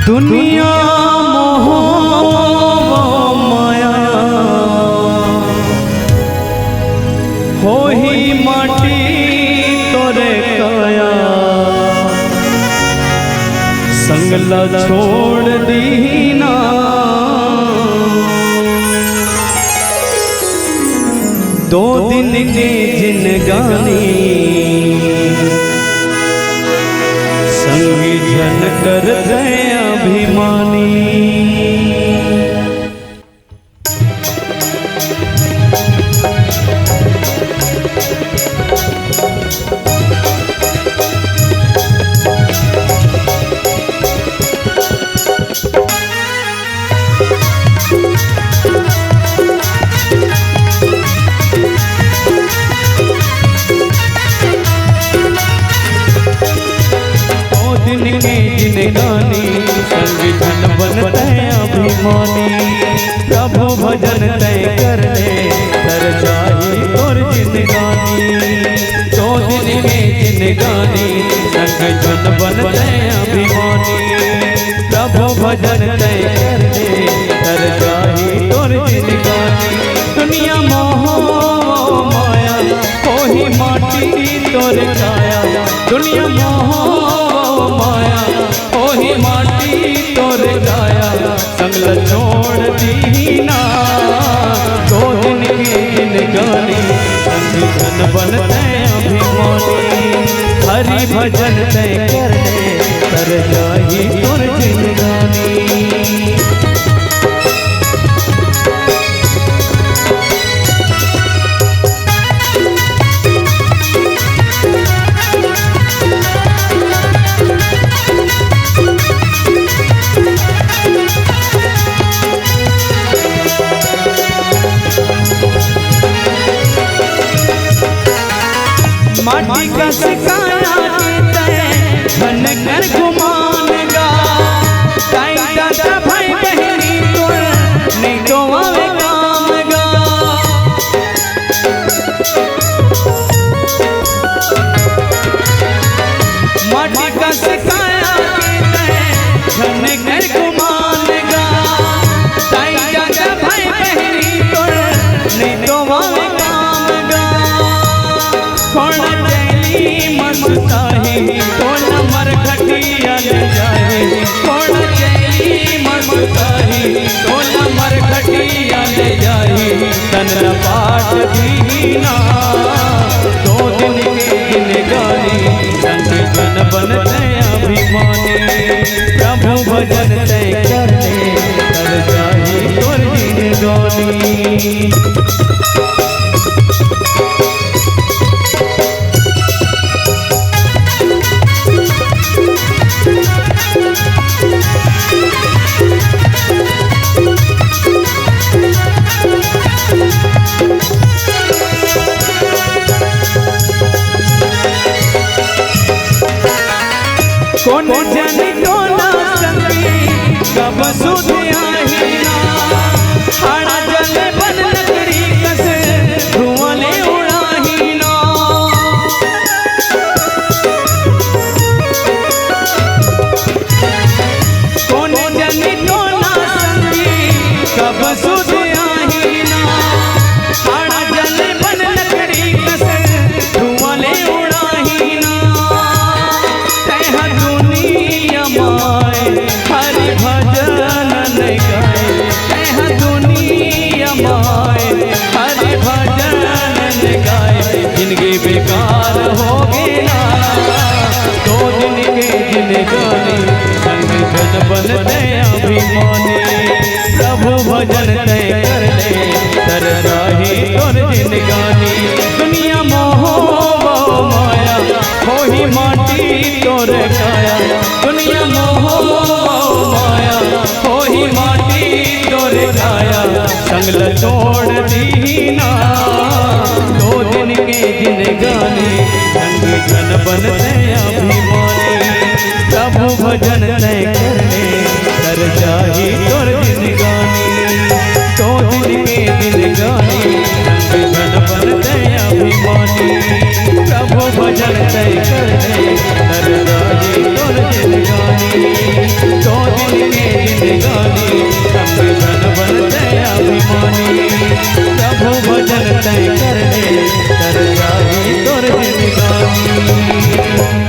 दुनिया मोह माया हो ही माटी तोरे काया संगला छोड़ दीना दो दिन के जिनगानी संगी जन कर गए अभिमानी। जिनगानी संग जन बनते अभिमानी प्रभु भजन तय कर ले तर जाही तोर जिनगानी। दो दिन में जिनगानी संग जन बनते अभिमानी प्रभु भजन तय कर ले तर जाही तोर जिनगानी। दुनिया मोह माया कोही माटी तोर काया दुनिया मोह माया ओही माटी तोर गाया संगल छोड़ दीना दो दिन के जिनगानी संग जन बनते अभिमानी हरि भजन तय कर ले कर जाही तोर जिनगानी। माटी का सिकाया धन कर गुमान गा ताई दादा भाई बहनी तोर नहीं तो आवे काम गा। माटी का सिकाया धन कर गुमान गा ताई दादा भाई बहनी तोर नहीं तो आवे काम गा। मस्ताही कौन मर घटिया ले जाए कौन चली मस्ताही कौन मर घटिया ले जाए तन पाठ दीना दो दिन के जिनगानी संग जन बनते अभिमानी प्रभु भजन तय कर ले कर जाही तोर जिनगानी। कौन जाने कोना संगी कब सुध आहीना हाड़ा जले बन लकड़ी कस धुआं ले उड़ाहीना। कौन जाने कोना संगी कब सुध आहीना हाड़ा जले बन लकड़ी कस धुआं ले उड़ाहीना। हरि भजन नहीं गाए दुनिया माए हरि भजन नहीं गाए जिंदगी बेकार हो गया दो दिन के जिनगानी संग जन बनते अभिमानी प्रभु भजन तय कर ले तर जाही तोर जिनगानी। दुनिया मोह माया हो ही माटी तोर काया दुनिया मोह माया हो ही माटी तोर काया संगल छोड़ दीना दो दिन के जिनगानी संग जन बनते अभिमानी प्रभु भजन तय कर ले कर जाही तोर जिनगानी। दो दिन के जिनगानी संग जन बनते अभिमानी प्रभु भजन तय कर ले कर जाही तोर जिनगानी। दो दिन तय कर ले, तर जाई तोर जिंदगानी।